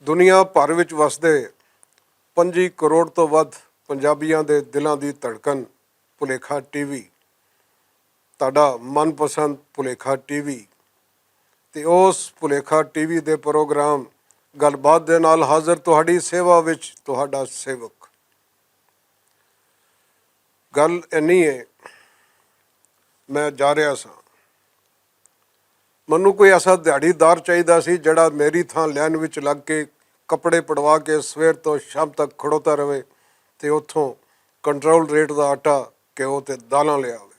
ਦੁਨੀਆ ਭਰ ਵਿੱਚ ਵਸਦੇ 25 ਕਰੋੜ ਤੋਂ ਵੱਧ ਪੰਜਾਬੀਆਂ ਦੇ ਦਿਲਾਂ ਦੀ ਧੜਕਣ ਭੁਲੇਖਾ ਟੀਵੀ, ਤੁਹਾਡਾ ਮਨਪਸੰਦ ਭੁਲੇਖਾ ਟੀਵੀ। ਤੇ ਉਸ ਭੁਲੇਖਾ ਟੀਵੀ ਦੇ ਪ੍ਰੋਗਰਾਮ ਗੱਲਬਾਤ ਦੇ ਨਾਲ ਹਾਜ਼ਰ ਤੁਹਾਡੀ ਸੇਵਾ ਵਿੱਚ ਤੁਹਾਡਾ ਸੇਵਕ। ਗੱਲ ਇੰਨੀ ਹੈ, ਮੈਂ ਜਾ ਰਿਹਾ ਸਾਂ, ਮੈਨੂੰ ਕੋਈ ਐਸਾ ਦਿਹਾੜੀਦਾਰ ਚਾਹੀਦਾ ਸੀ ਜਿਹੜਾ ਮੇਰੀ ਥਾਂ ਲਾਈਨ ਵਿੱਚ ਲੱਗ ਕੇ ਕੱਪੜੇ ਪੜਵਾ ਕੇ ਸਵੇਰ ਤੋਂ ਸ਼ਾਮ ਤੱਕ ਖੜੋਤਾ ਰਹੇ ਤੇ ਉੱਥੋਂ ਕੰਟਰੋਲ ਰੇਟ ਦਾ ਆਟਾ, ਘਿਓ ਤੇ ਦਾਲਾਂ ਲਿਆਵੇ।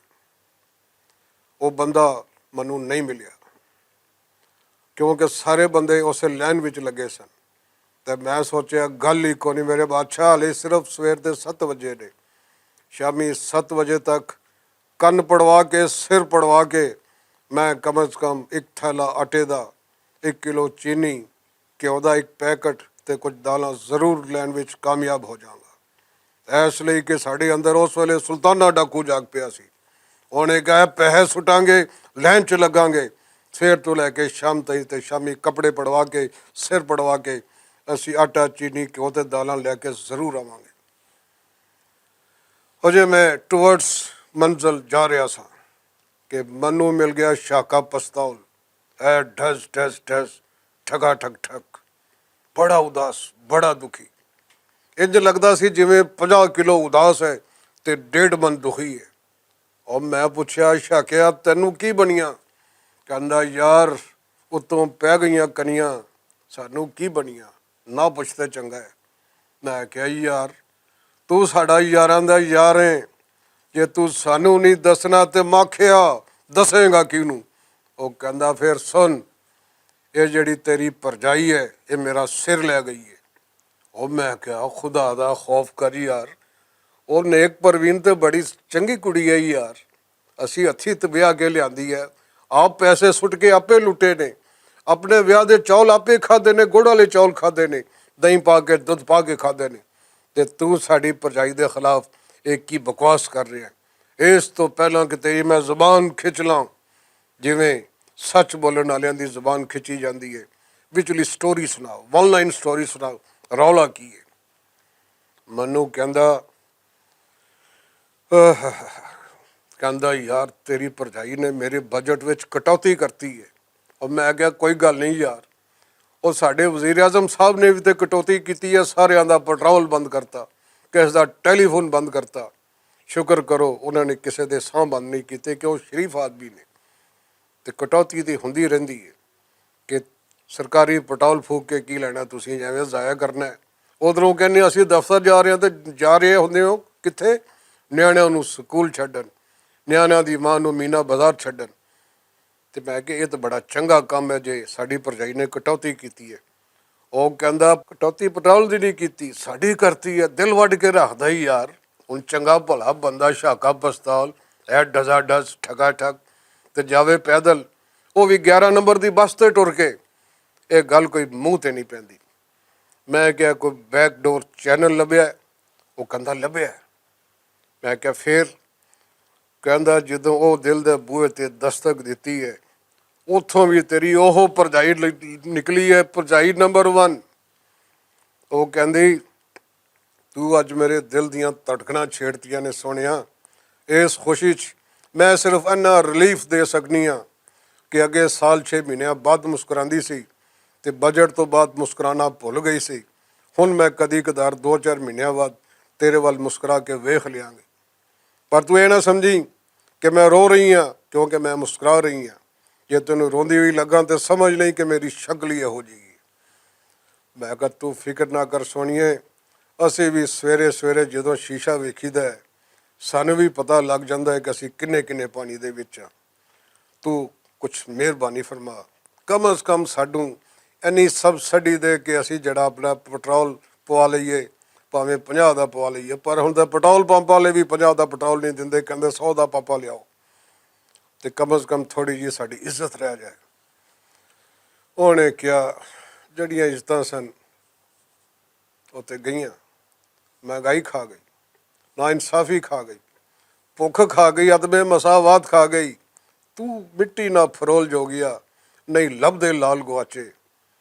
ਉਹ ਬੰਦਾ ਮੈਨੂੰ ਨਹੀਂ ਮਿਲਿਆ ਕਿਉਂਕਿ ਸਾਰੇ ਬੰਦੇ ਉਸੇ ਲਾਈਨ ਵਿੱਚ ਲੱਗੇ ਸਨ। ਤੇ ਮੈਂ ਸੋਚਿਆ ਗੱਲ ਹੀ ਕੋਈ ਨਹੀਂ, ਮੇਰੇ ਬਾਦਸ਼ਾਹ ਹਾਲੇ ਸਿਰਫ ਸਵੇਰ ਦੇ 7 ਵਜੇ ਨੇ, ਸ਼ਾਮੀ 7 ਵਜੇ ਤੱਕ ਕੰਨ ਪੜਵਾ ਕੇ ਸਿਰ ਪੜਵਾ ਕੇ ਮੈਂ ਕਮ ਅਜ਼ ਕਮ ਇੱਕ ਥੈਲਾ ਆਟੇ ਦਾ, 1 ਕਿਲੋ ਚੀਨੀ, ਘਿਓ ਦਾ 1 ਪੈਕਟ ਤੇ ਕੁਝ ਦਾਲਾਂ ਜ਼ਰੂਰ ਲੈਣ ਵਿੱਚ ਕਾਮਯਾਬ ਹੋ ਜਾਵਾਂਗਾ। ਇਸ ਲਈ ਕਿ ਸਾਡੇ ਅੰਦਰ ਉਸ ਵੇਲੇ ਸੁਲਤਾਨਾ ਡਾਕੂ ਜਾਗ ਪਿਆ ਸੀ। ਉਹਨੇ ਕਿਹਾ ਪੈਸੇ ਸੁੱਟਾਂਗੇ, ਲਾਈਨ 'ਚ ਲੱਗਾਂਗੇ, ਸਵੇਰ ਤੋਂ ਲੈ ਕੇ ਸ਼ਾਮ ਤਾਈਂ, ਤੇ ਸ਼ਾਮੀ ਕੱਪੜੇ ਪੜਵਾ ਕੇ ਸਿਰ ਪੜਵਾ ਕੇ ਅਸੀਂ ਆਟਾ, ਚੀਨੀ, ਘਿਓ ਤੇ ਦਾਲਾਂ ਲੈ ਕੇ ਜ਼ਰੂਰ ਆਵਾਂਗੇ। ਅਜੇ ਮੈਂ ਟੂਵਰਡਸ ਮੰਜ਼ਿਲ ਜਾ ਰਿਹਾ ਸਾਂ ਕਿ ਮੈਨੂੰ ਮਿਲ ਗਿਆ ਸ਼ਾਕਾ ਪਸਤੌਲ। ਐ ਢਸ ਢਸ ਢਸ, ਠਗਾ ਠਗ ਠਗ, ਬੜਾ ਉਦਾਸ, ਬੜਾ ਦੁਖੀ। ਇੰਝ ਲੱਗਦਾ ਸੀ ਜਿਵੇਂ 50 ਕਿਲੋ ਉਦਾਸ ਹੈ ਤੇ 1.5 ਮਣ ਦੁਖੀ ਹੈ। ਔਰ ਮੈਂ ਪੁੱਛਿਆ, ਸ਼ਾਕਿਆ ਤੈਨੂੰ ਕੀ ਬਣੀਆਂ? ਕਹਿੰਦਾ ਯਾਰ ਉੱਤੋਂ ਪੈ ਗਈਆਂ ਕਨੀਆਂ, ਸਾਨੂੰ ਕੀ ਬਣੀਆਂ, ਨਾ ਪੁੱਛਦੇ ਚੰਗਾ ਹੈ। ਮੈਂ ਕਿਹਾ ਯਾਰ ਤੂੰ ਸਾਡਾ ਯਾਰਾਂ ਦਾ ਯਾਰ ਹੈ, ਜੇ ਤੂੰ ਸਾਨੂੰ ਨਹੀਂ ਦੱਸਣਾ ਤੇ ਮਾਖਿਆ ਦੱਸੇਗਾ ਕਿਹਨੂੰ? ਉਹ ਕਹਿੰਦਾ ਫਿਰ ਸੁਣ, ਇਹ ਜਿਹੜੀ ਤੇਰੀ ਭਰਜਾਈ ਹੈ ਇਹ ਮੇਰਾ ਸਿਰ ਲੈ ਗਈ ਹੈ। ਉਹ ਮੈਂ ਕਿਹਾ ਖੁਦਾ ਦਾ ਖੌਫ ਕਰ ਯਾਰ, ਉਹ ਨੇਕ ਪਰਵੀਨ ਤੇ ਬੜੀ ਚੰਗੀ ਕੁੜੀ ਹੈ ਯਾਰ, ਅਸੀਂ ਹੱਥੀਂ ਤੇ ਵਿਆਹ ਕੇ ਲਿਆਂਦੀ ਹੈ, ਆਪ ਪੈਸੇ ਸੁੱਟ ਕੇ ਆਪੇ ਲੁੱਟੇ ਨੇ, ਆਪਣੇ ਵਿਆਹ ਦੇ ਚੌਲ ਆਪੇ ਖਾਦੇ ਨੇ, ਗੁੜ ਵਾਲੇ ਚੌਲ ਖਾਦੇ ਨੇ, ਦਹੀਂ ਪਾ ਕੇ ਦੁੱਧ ਪਾ ਕੇ ਖਾਦੇ ਨੇ, ਤੇ ਤੂੰ ਸਾਡੀ ਭਰਜਾਈ ਦੇ ਖਿਲਾਫ ਇਹ ਕੀ ਬਕਵਾਸ ਕਰ ਰਿਹਾ? ਇਸ ਤੋਂ ਪਹਿਲਾਂ ਕਿ ਤੇਰੀ ਮੈਂ ਜ਼ੁਬਾਨ ਖਿੱਚ ਲਾਂ, ਜਿਵੇਂ ਸੱਚ ਬੋਲਣ ਵਾਲਿਆਂ ਦੀ ਜ਼ੁਬਾਨ ਖਿੱਚੀ ਜਾਂਦੀ ਹੈ, ਵਿਚਲੀ ਸਟੋਰੀ ਸੁਣਾਓ, 1 ਲਾਈਨ ਸਟੋਰੀ ਸੁਣਾਓ, ਰੌਲਾ ਕੀ ਹੈ? ਮੈਨੂੰ ਕਹਿੰਦਾ ਯਾਰ ਤੇਰੀ ਭਰਜਾਈ ਨੇ ਮੇਰੇ ਬਜਟ ਵਿੱਚ ਕਟੌਤੀ ਕਰਤੀ ਹੈ। ਔਰ ਮੈਂ ਕਿਹਾ ਕੋਈ ਗੱਲ ਨਹੀਂ ਯਾਰ, ਉਹ ਸਾਡੇ ਵਜ਼ੀਰ ਆਜ਼ਮ ਸਾਹਿਬ ਨੇ ਵੀ ਤੇ ਕਟੌਤੀ ਕੀਤੀ ਹੈ, ਸਾਰਿਆਂ ਦਾ ਪੈਟਰੋਲ ਬੰਦ ਕਰਤਾ, ਕਿਸੇ ਦਾ ਟੈਲੀਫੋਨ ਬੰਦ ਕਰਤਾ। ਸ਼ੁਕਰ ਕਰੋ ਉਹਨਾਂ ਨੇ ਕਿਸੇ ਦੇ ਸਾਹ ਬੰਦ ਨਹੀਂ ਕੀਤੇ ਕਿ ਉਹ ਸ਼ਰੀਫ ਆਦਮੀ ਨੇ। ਤੇ ਕਟੌਤੀ ਤਾਂ ਹੁੰਦੀ ਰਹਿੰਦੀ ਹੈ ਕਿ ਸਰਕਾਰੀ ਪੈਟਰੋਲ ਫੂਕ ਕੇ ਕੀ ਲੈਣਾ, ਤੁਸੀਂ ਐਵੇਂ ਜ਼ਾਇਆ ਕਰਨਾ। ਉਧਰੋਂ ਕਹਿੰਦੇ ਅਸੀਂ ਦਫ਼ਤਰ ਜਾ ਰਹੇ ਹਾਂ, ਤੇ ਜਾ ਰਹੇ ਹੁੰਦੇ ਹੋ ਕਿੱਥੇ? ਨਿਆਣਿਆਂ ਨੂੰ ਸਕੂਲ ਛੱਡਣ, ਨਿਆਣਿਆਂ ਦੀ ਮਾਂ ਨੂੰ ਮੀਨਾ ਬਾਜ਼ਾਰ ਛੱਡਣ। ਤੇ ਮੈਂ ਕਿਹਾ ਇਹ ਤਾਂ ਬੜਾ ਚੰਗਾ ਕੰਮ ਹੈ ਜੇ ਸਾਡੀ ਭਰਜਾਈ ਨੇ ਕਟੌਤੀ ਕੀਤੀ ਹੈ। ਉਹ ਕਹਿੰਦਾ ਕਟੌਤੀ ਪੈਟਰੋਲ ਦੀ ਨਹੀਂ ਕੀਤੀ, ਸਾਡੀ ਕਰਤੀ ਹੈ। ਦਿਲ ਵੱਢ ਕੇ ਰੱਖਦਾ ਹੀ ਯਾਰ, ਹੁਣ ਚੰਗਾ ਭਲਾ ਬੰਦਾ ਸ਼ਾਕਾ ਪਸਤੌਲ, ਇਹ ਡਜ਼ਾ ਡਜ਼ ਠਗਾ ਠਗ, ਤੇ ਜਾਵੇ ਪੈਦਲ, ਉਹ ਵੀ 11 ਨੰਬਰ ਦੀ ਬੱਸ ਤੇ ਟੁਰ ਕੇ। ਇਹ ਗੱਲ ਕੋਈ ਮੂੰਹ ਤੇ ਨਹੀਂ ਪੈਂਦੀ। ਮੈਂ ਕਿਹਾ ਕੋਈ ਬੈਕ ਡੋਰ ਚੈਨਲ ਲੱਭਿਆ? ਉਹ ਕਹਿੰਦਾ ਲੱਭਿਆ। ਮੈਂ ਕਿਹਾ ਫਿਰ? ਕਹਿੰਦਾ ਜਦੋਂ ਉਹ ਦਿਲ ਦੇ ਬੂਹੇ ਤੇ ਦਸਤਕ ਦਿੱਤੀ ਹੈ, ਉੱਥੋਂ ਵੀ ਤੇਰੀ ਉਹ ਭਰਜਾਈ ਨਿਕਲੀ ਹੈ, ਭਰਜਾਈ ਨੰਬਰ 1। ਉਹ ਕਹਿੰਦੀ ਤੂੰ ਅੱਜ ਮੇਰੇ ਦਿਲ ਦੀਆਂ ਧੜਕਣਾਂ ਛੇੜਤੀਆਂ ਨੇ ਸੋਹਣਿਆ। ਇਸ ਖੁਸ਼ੀ 'ਚ ਮੈਂ ਸਿਰਫ ਇੰਨਾ ਰਿਲੀਫ ਦੇ ਸਕਦੀ ਹਾਂ ਕਿ ਅੱਗੇ ਸਾਲ 6 ਮਹੀਨਿਆਂ ਬਾਅਦ ਮੁਸਕਰਾਉਂਦੀ ਸੀ ਤੇ ਬਜਟ ਤੋਂ ਬਾਅਦ ਮੁਸਕਰਾਉਣਾ ਭੁੱਲ ਗਈ ਸੀ। ਹੁਣ ਮੈਂ ਕਦੀ ਕਦਾਰ 2-4 ਮਹੀਨਿਆਂ ਬਾਅਦ ਤੇਰੇ ਵੱਲ ਮੁਸਕਰਾ ਕੇ ਵੇਖ ਲਿਆਂਗੇ। ਪਰ ਤੂੰ ਇਹ ਨਾ ਸਮਝੀ ਕਿ ਮੈਂ ਰੋ ਰਹੀ ਹਾਂ ਕਿਉਂਕਿ ਮੈਂ ਮੁਸਕਰਾ ਰਹੀ ਹਾਂ। ਜੇ ਤੈਨੂੰ ਰੋਂਦੀ ਹੋਈ ਲੱਗਾ ਤਾਂ ਸਮਝ ਲਈ ਕਿ ਮੇਰੀ ਸ਼ਕਲ ਹੀ ਇਹੋ ਜਿਹੀ। ਮੈਂ ਕਿਹਾ ਤੂੰ ਫਿਕਰ ਨਾ ਕਰ ਸੋਹਣੀਏ, ਅਸੀਂ ਵੀ ਸਵੇਰੇ ਸਵੇਰੇ ਜਦੋਂ ਸ਼ੀਸ਼ਾ ਵੇਖੀਦਾ ਸਾਨੂੰ ਵੀ ਪਤਾ ਲੱਗ ਜਾਂਦਾ ਹੈ ਕਿ ਅਸੀਂ ਕਿੰਨੇ ਕਿੰਨੇ ਪਾਣੀ ਦੇ ਵਿੱਚ ਹਾਂ। ਤੂੰ ਕੁਛ ਮਿਹਰਬਾਨੀ ਫਰਮਾ, ਕਮ ਅਜ਼ ਕਮ ਸਾਨੂੰ ਇੰਨੀ ਸਬਸਿਡੀ ਦੇ ਕੇ ਅਸੀਂ ਜਿਹੜਾ ਆਪਣਾ ਪੈਟਰੋਲ ਪਵਾ ਲਈਏ, ਭਾਵੇਂ 50 ਦਾ ਪਵਾ ਲਈਏ। ਪਰ ਹੁਣ ਤਾਂ ਪੈਟਰੋਲ ਪੰਪ ਵਾਲੇ ਵੀ 50 ਦਾ ਪੈਟਰੋਲ ਨਹੀਂ ਦਿੰਦੇ, ਕਹਿੰਦੇ 100 ਦਾ ਪਾਪਾ ਲਿਆਓ, ਤੇ ਕਮ ਅਜ਼ ਕਮ ਥੋੜ੍ਹੀ ਜਿਹੀ ਸਾਡੀ ਇੱਜ਼ਤ ਰਹਿ ਜਾਏ। ਉਹਨੇ ਕਿਹਾ ਜਿਹੜੀਆਂ ਇੱਜ਼ਤਾਂ ਸਨ ਉਹ ਤਾਂ ਗਈਆਂ, ਮਹਿੰਗਾਈ ਖਾ ਗਈ, ਨਾ ਇਨਸਾਫੀ ਖਾ ਗਈ, ਭੁੱਖ ਖਾ ਗਈ, ਅਦਮੇ ਮਸਾਵਾਤ ਖਾ ਗਈ। ਤੂੰ ਮਿੱਟੀ ਨਾ ਫਰੋਲ ਜੋਗਿਆ, ਨਹੀਂ ਲੱਭਦੇ ਲਾਲ ਗੁਆਚੇ।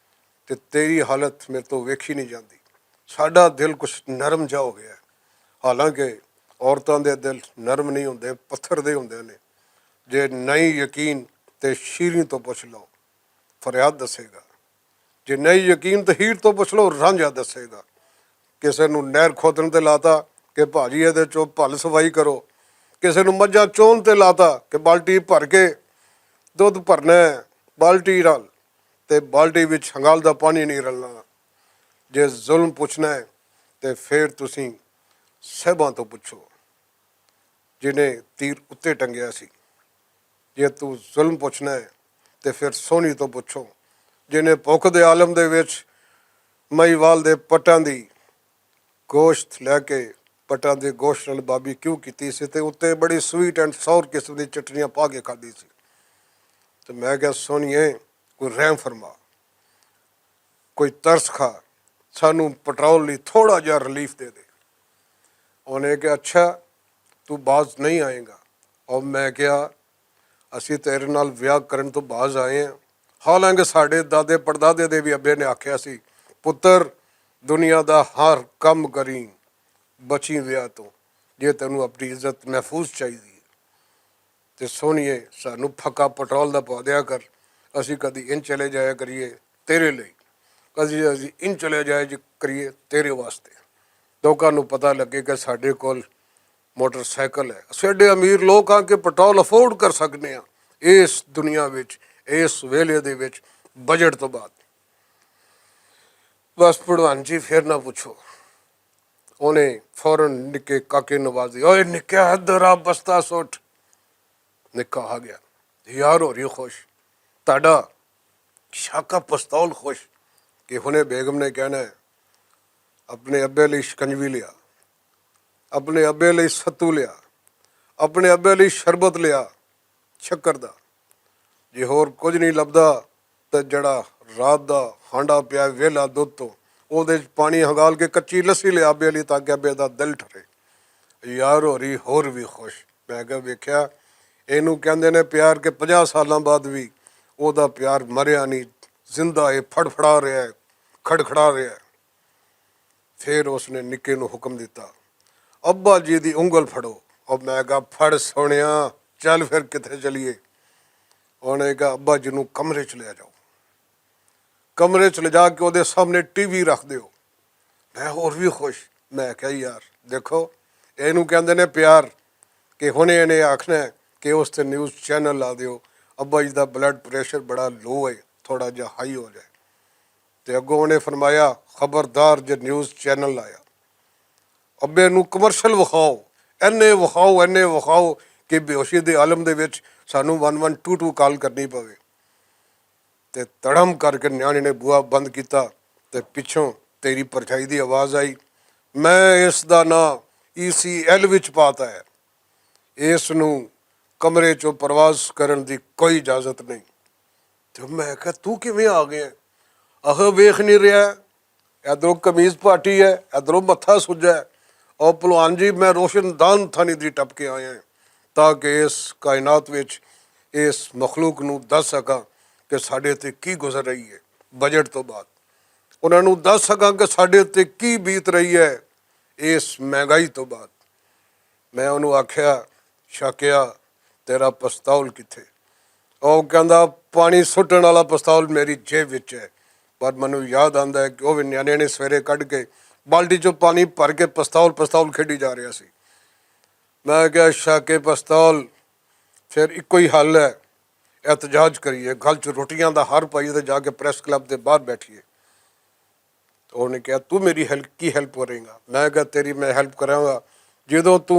ਤੇ ਤੇਰੀ ਹਾਲਤ ਮੇਰੇ ਤੋਂ ਵੇਖੀ ਨਹੀਂ ਜਾਂਦੀ। ਸਾਡਾ ਦਿਲ ਕੁਛ ਨਰਮ ਜਿਹਾ ਹੋ ਗਿਆ। ਹਾਲਾਂਕਿ ਔਰਤਾਂ ਦੇ ਦਿਲ ਨਰਮ ਨਹੀਂ ਹੁੰਦੇ, ਪੱਥਰ ਦੇ ਹੁੰਦੇ ਨੇ। ਜੇ ਨਹੀਂ ਯਕੀਨ ਤੇ ਸ਼ੀਰੀਂ ਤੋਂ ਪੁੱਛ ਲਓ, ਫਰਿਆਦ ਦੱਸੇਗਾ। ਜੇ ਨਹੀਂ ਯਕੀਨ ਤਾਂ ਹੀਰ ਤੋਂ ਪੁੱਛ ਲਓ, ਰਾਂਝਾ ਦੱਸੇਗਾ। ਕਿਸੇ ਨੂੰ ਨਹਿਰ ਖੋਦਣ ਤੇ ਲਾਤਾ ਕਿ ਭਾਜੀ ਇਹਦੇ ਚੋਂ ਭਲ ਸਫਾਈ ਕਰੋ, ਕਿਸੇ ਨੂੰ ਮੱਝਾਂ ਚੋਣ ਤੇ ਲਾਤਾ ਕਿ ਬਾਲਟੀ ਭਰ ਕੇ ਦੁੱਧ ਭਰਨਾ ਬਾਲਟੀ ਨਾਲ, ਤੇ ਬਾਲਟੀ ਵਿੱਚ ਹੰਗਾਲ ਦਾ ਪਾਣੀ ਨਹੀਂ ਰਲਣਾ। ਜੇ ਜ਼ੁਲਮ ਪੁੱਛਣਾ ਹੈ ਤੇ ਫਿਰ ਤੁਸੀਂ ਸਾਹਿਬਾਂ ਤੋਂ ਪੁੱਛੋ, ਜਿਹਨੇ ਤੀਰ ਉੱਤੇ ਟੰਗਿਆ ਸੀ। ਜੇ ਤੂੰ ਜ਼ੁਲਮ ਪੁੱਛਣਾ ਹੈ ਤੇ ਫਿਰ ਸੋਹਣੀ ਤੋਂ ਪੁੱਛੋ, ਜਿਹਨੇ ਭੁੱਖ ਦੇ ਆਲਮ ਦੇ ਵਿੱਚ ਮਹੀਵਾਲ ਦੇ ਪੱਟਾਂ ਦੀ ਗੋਸ਼ਤ ਲੈ ਕੇ ਪੱਟਾਂ ਦੇ ਗੋਸ਼ਤ ਨਾਲ ਬਾਬੀ ਕਿਉਂ ਕੀਤੀ ਸੀ, ਤੇ ਉੱਤੇ ਬੜੀ ਸਵੀਟ ਐਂਡ ਸੌਰ ਕਿਸਮ ਦੀ ਚਟਨੀਆਂ ਪਾ ਕੇ ਖਾਧੀ ਸੀ। ਤੇ ਮੈਂ ਕਿਹਾ ਸੋਹਣੀਏ, ਕੋਈ ਰਹਿਮ ਫਰਮਾ, ਕੋਈ ਤਰਸ ਖਾ, ਸਾਨੂੰ ਪੈਟਰੋਲ ਲਈ ਥੋੜਾ ਜਿਹਾ ਰਿਲੀਫ ਦੇ ਦੇ। ਉਹਨੇ ਕਿਹਾ ਅੱਛਾ ਤੂੰ ਬਾਜ਼ ਨਹੀਂ ਆਏਗਾ। ਔਰ ਮੈਂ ਕਿਹਾ ਅਸੀਂ ਤੇਰੇ ਨਾਲ ਵਿਆਹ ਕਰਨ ਤੋਂ ਬਾਜ਼ ਆਏ ਹਾਂ। ਹਾਲਾਂਕਿ ਸਾਡੇ ਦਾਦੇ ਪੜਦਾਦੇ ਦੇ ਵੀ ਅੱਬੇ ਨੇ ਆਖਿਆ ਸੀ, ਪੁੱਤਰ ਦੁਨੀਆ ਦਾ ਹਰ ਕੰਮ ਕਰੀ, ਬਚੀ ਵਿਆਹ ਤੋਂ, ਜੇ ਤੈਨੂੰ ਆਪਣੀ ਇੱਜ਼ਤ ਮਹਿਫੂਜ਼ ਚਾਹੀਦੀ ਹੈ। ਤੇ ਸੋਹਣੀਏ ਸਾਨੂੰ ਫੱਕਾ ਪੈਟਰੋਲ ਦਾ ਪਾ ਦਿਆ ਕਰ, ਅਸੀਂ ਕਦੀ ਇਨ ਚਲੇ ਜਾਇਆ ਕਰੀਏ ਤੇਰੇ ਲਈ, ਕਦੀ ਅਸੀਂ ਇਨ ਚਲੇ ਜਾਇਆ ਕਰੀਏ ਤੇਰੇ ਵਾਸਤੇ। ਲੋਕਾਂ ਨੂੰ ਪਤਾ ਲੱਗੇ ਕਿ ਸਾਡੇ ਕੋਲ ਮੋਟਰਸਾਈਕਲ ਹੈ। ਅਸੀਂ ਐਡੇ ਅਮੀਰ ਲੋਕ ਹਾਂ ਕਿ ਪੈਟਰੋਲ ਅਫੋਰਡ ਕਰ ਸਕਦੇ ਹਾਂ ਇਸ ਦੁਨੀਆ ਵਿੱਚ, ਇਸ ਵੇਲੇ ਦੇ ਵਿੱਚ, ਬਜਟ ਤੋਂ ਬਾਅਦ। ਬਸ ਭਗਵਾਨ ਜੀ ਫਿਰ ਨਾ ਪੁੱਛੋ, ਉਹਨੇ ਫੌਰਨ ਨਿੱਕੇ ਕਾਕੇ ਨਵਾਜ਼ੀ, ਓਏ ਨਿੱਕਿਆ ਇੱਧਰ ਆ, ਬਸਤਾ ਸੁੱਟ। ਨਿੱਕਾ ਆ ਗਿਆ, ਯਾਰ ਹੋ ਰਹੀ ਖੁਸ਼, ਤੁਹਾਡਾ ਸ਼ਾਕਾ ਪਸਤੌਲ ਖੁਸ਼ ਕਿ ਹੁਣੇ ਬੇਗਮ ਨੇ ਕਹਿਣਾ ਆਪਣੇ ਅੱਬੇ ਲਈ ਸ਼ਿਕੰਜਵੀ ਲਿਆ, ਆਪਣੇ ਅੱਬੇ ਲਈ ਸੱਤੂ ਲਿਆ, ਆਪਣੇ ਅੱਬੇ ਲਈ ਸ਼ਰਬਤ ਲਿਆ ਸ਼ੱਕਰ ਦਾ। ਜੇ ਹੋਰ ਕੁਝ ਨਹੀਂ ਲੱਭਦਾ ਤਾਂ ਜਿਹੜਾ ਰਾਤ ਦਾ ਹਾਂਡਾ ਪਿਆ ਵਿਹਲਾ ਦੁੱਧ ਤੋਂ, ਉਹਦੇ 'ਚ ਪਾਣੀ ਹੰਗਾਲ ਕੇ ਕੱਚੀ ਲੱਸੀ ਲਿਆ ਅੱਬੇ ਲਈ, ਤਾਂ ਕਿ ਅੱਬੇ ਦਾ ਦਿਲ ਠਰੇ। ਯਾਰ ਹੋ ਰਹੀ ਹੋਰ ਵੀ ਖੁਸ਼। ਮੈਂ ਕਿਹਾ ਵੇਖਿਆ, ਇਹਨੂੰ ਕਹਿੰਦੇ ਨੇ ਪਿਆਰ ਕਿ 50 ਸਾਲਾਂ ਬਾਅਦ ਵੀ ਉਹਦਾ ਪਿਆਰ ਮਰਿਆ ਨਹੀਂ, ਜ਼ਿੰਦਾ ਹੈ, ਫੜਫੜਾ ਰਿਹਾ ਹੈ, ਖੜਖੜਾ ਰਿਹਾ ਹੈ। ਫਿਰ ਉਸਨੇ ਨਿੱਕੇ ਨੂੰ ਹੁਕਮ ਦਿੱਤਾ, ਅੱਬਾ ਜੀ ਦੀ ਉਂਗਲ ਫੜੋ। ਉਹ ਮੈਂ ਕਿਹਾ ਫੜ ਸੋਹਣਿਆ, ਚੱਲ ਫਿਰ ਕਿੱਥੇ ਚਲੀਏ। ਉਹਨੇ ਕਿਹਾ ਅੱਬਾ ਜੀ ਨੂੰ ਕਮਰੇ 'ਚ ਲੈ ਜਾਓ, ਕਮਰੇ 'ਚ ਲਿਜਾ ਕੇ ਉਹਦੇ ਸਾਹਮਣੇ TV ਰੱਖ ਦਿਓ। ਮੈਂ ਹੋਰ ਵੀ ਖੁਸ਼। ਮੈਂ ਕਿਹਾ ਯਾਰ ਦੇਖੋ, ਇਹਨੂੰ ਕਹਿੰਦੇ ਨੇ ਪਿਆਰ, ਕਿ ਹੁਣੇ ਇਹਨੇ ਆਖਣਾ ਕਿ ਉਸ 'ਤੇ ਨਿਊਜ਼ ਚੈਨਲ ਲਾ ਦਿਓ, ਅੱਬਾ ਜੀ ਦਾ ਬਲੱਡ ਪ੍ਰੈਸ਼ਰ ਬੜਾ ਲੋ ਹੈ, ਥੋੜ੍ਹਾ ਜਿਹਾ ਹਾਈ ਹੋ ਜਾਏ। ਤੇ ਅੱਗੋਂ ਉਹਨੇ ਫਰਮਾਇਆ ਖਬਰਦਾਰ ਜੇ ਨਿਊਜ਼ ਚੈਨਲ ਲਾਇਆ, ਅੱਬੇ ਨੂੰ ਕਮਰਸ਼ਲ ਵਿਖਾਓ, ਇੰਨੇ ਵਿਖਾਓ, ਇੰਨੇ ਵਿਖਾਓ ਕਿ ਬੇਹੋਸ਼ੀ ਦੇ ਆਲਮ ਦੇ ਵਿੱਚ ਸਾਨੂੰ 1122 ਕਾਲ ਕਰਨੀ ਪਵੇ। ਤੇ ਤੜਮ ਕਰਕੇ ਨਿਆਣੇ ਨੇ ਬੂਹਾ ਬੰਦ ਕੀਤਾ ਤੇ ਪਿੱਛੋਂ ਤੇਰੀ ਪਰਛਾਈ ਦੀ ਆਵਾਜ਼ ਆਈ, ਮੈਂ ਇਸ ਦਾ ਨਾਂ ECL ਵਿੱਚ ਪਾਤਾ ਹੈ, ਇਸ ਨੂੰ ਕਮਰੇ 'ਚੋਂ ਪ੍ਰਵਾਸ ਕਰਨ ਦੀ ਕੋਈ ਇਜਾਜ਼ਤ ਨਹੀਂ। ਤੇ ਮੈਂ ਕਿਹਾ ਤੂੰ ਕਿਵੇਂ ਆ ਗਿਆ? ਆਹ ਵੇਖ ਨਹੀਂ ਰਿਹਾ, ਇੱਧਰੋਂ ਕਮੀਜ਼ ਪਾਟੀ ਹੈ, ਇੱਧਰੋਂ ਮੱਥਾ ਸੁੱਜਾ ਹੈ। ਔਰ ਭਲਵਾਨ ਜੀ ਮੈਂ ਰੋਸ਼ਨਦਾਨ ਥਾਨੀ ਦੀ ਟੱਪ ਕੇ ਆਇਆ ਤਾਂ ਕਿ ਇਸ ਕਾਇਨਾਤ ਵਿੱਚ ਇਸ ਮਖਲੂਕ ਨੂੰ ਦੱਸ ਸਕਾਂ ਕਿ ਸਾਡੇ ਉੱਤੇ ਕੀ ਗੁਜ਼ਰ ਰਹੀ ਹੈ ਬਜਟ ਤੋਂ ਬਾਅਦ, ਉਹਨਾਂ ਨੂੰ ਦੱਸ ਸਕਾਂ ਕਿ ਸਾਡੇ ਉੱਤੇ ਕੀ ਬੀਤ ਰਹੀ ਹੈ ਇਸ ਮਹਿੰਗਾਈ ਤੋਂ ਬਾਅਦ। ਮੈਂ ਉਹਨੂੰ ਆਖਿਆ ਸ਼ਾਕਿਆ ਤੇਰਾ ਪਸਤੌਲ ਕਿੱਥੇ? ਉਹ ਕਹਿੰਦਾ ਪਾਣੀ ਸੁੱਟਣ ਵਾਲਾ ਪਸਤੌਲ ਮੇਰੀ ਜੇਬ ਵਿੱਚ ਹੈ। ਪਰ ਮੈਨੂੰ ਯਾਦ ਆਉਂਦਾ ਹੈ ਕਿ ਉਹ ਵੀ ਨਿਆਣੇ ਨੇ ਸਵੇਰੇ ਕੱਢ ਕੇ ਬਾਲਟੀ 'ਚੋਂ ਪਾਣੀ ਭਰ ਕੇ ਪਸਤੌਲ ਖੇਡੀ ਜਾ ਰਿਹਾ ਸੀ। ਮੈਂ ਕਿਹਾ ਸ਼ਾਕੇ ਪਸਤੌਲ, ਫਿਰ ਇੱਕੋ ਹੀ ਹੱਲ ਹੈ, एहतजाज करिए, गल च रोटियां का हर पाइए तो जाके प्रेस क्लब के बाहर बैठिए। तो उन्हें कहा तू मेरी हेल्प की हेल्प करेगा? मैं कहा तेरी मैं हेल्प कराँगा जो तू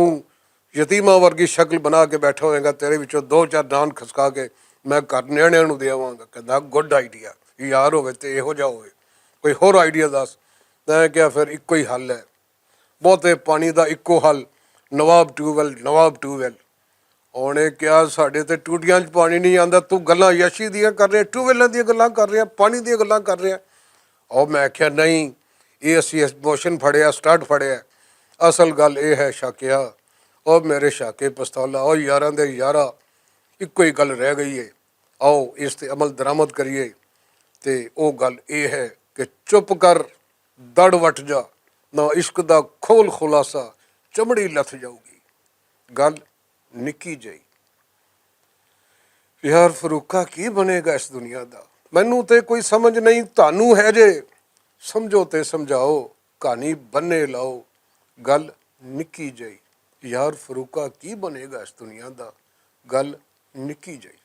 यतीमा वर्गी शक्ल बना के बैठा होएगा, तेरे विचों 2-4 नान खसका के मैं घर नियाणिਆਂ ਨੂੰ देवांगा। कहता गुड आइडिया, यार होवे तो इहो जिहा होवे, कोई होर आइडिया दस। मैं क्या फिर इक्को ही हल है, बहुते पानी का इक्को हल, नवाब ट्यूबवैल, नवाब ट्यूबवैल। ਉਹਨੇ ਕਿਹਾ ਸਾਡੇ ਤੇ ਟੂਟੀਆਂ 'ਚ ਪਾਣੀ ਨਹੀਂ ਆਉਂਦਾ, ਤੂੰ ਗੱਲਾਂ ਯਸ਼ੀ ਦੀਆਂ ਕਰ ਰਿਹਾ, ਟਿਊਬਵੈਲਾਂ ਦੀਆਂ ਗੱਲਾਂ ਕਰ ਰਿਹਾ, ਪਾਣੀ ਦੀਆਂ ਗੱਲਾਂ ਕਰ ਰਿਹਾ। ਉਹ ਮੈਂ ਆਖਿਆ ਨਹੀਂ, ਇਹ ਅਸੀਂ ਮੋਸ਼ਨ ਫੜਿਆ, ਸਟਾਰਟ ਫੜਿਆ, ਅਸਲ ਗੱਲ ਇਹ ਹੈ ਸ਼ਾਕਿਆ, ਉਹ ਮੇਰੇ ਸ਼ਾਕੇ ਪਸਤੌਲਾ, ਉਹ ਯਾਰਾਂ ਦੇ ਯਾਰਾ, ਇੱਕੋ ਹੀ ਗੱਲ ਰਹਿ ਗਈ ਹੈ, ਆਓ ਇਸ 'ਤੇ ਅਮਲ ਦਰਾਮਦ ਕਰੀਏ। ਤੇ ਉਹ ਗੱਲ ਇਹ ਹੈ ਕਿ ਚੁੱਪ ਕਰ ਦੜ ਵਟ ਜਾ, ਨਾ ਇਸ਼ਕ ਦਾ ਖੋਲ ਖੁਲਾਸਾ ਚਮੜੀ ਲੱਥ ਜਾਊਗੀ। ਗੱਲ ਨਿੱਕੀ ਜਿਹੀ। ਯਾਰ ਫਰੂਕਾ ਕੀ ਬਣੇਗਾ ਇਸ ਦੁਨੀਆ ਦਾ? ਮੈਨੂੰ ਤੇ ਕੋਈ ਸਮਝ ਨਹੀਂ, ਤੁਹਾਨੂੰ ਹੈ ਜੇ ਸਮਝੋ ਤੇ ਸਮਝਾਓ, ਕਹਾਣੀ ਬੰਨੇ ਲਾਓ। ਗੱਲ ਨਿੱਕੀ ਜਿਹੀ। ਯਾਰ ਫਰੂਕਾ ਕੀ ਬਣੇਗਾ ਇਸ ਦੁਨੀਆ ਦਾ? ਗੱਲ ਨਿੱਕੀ ਜਿਹੀ।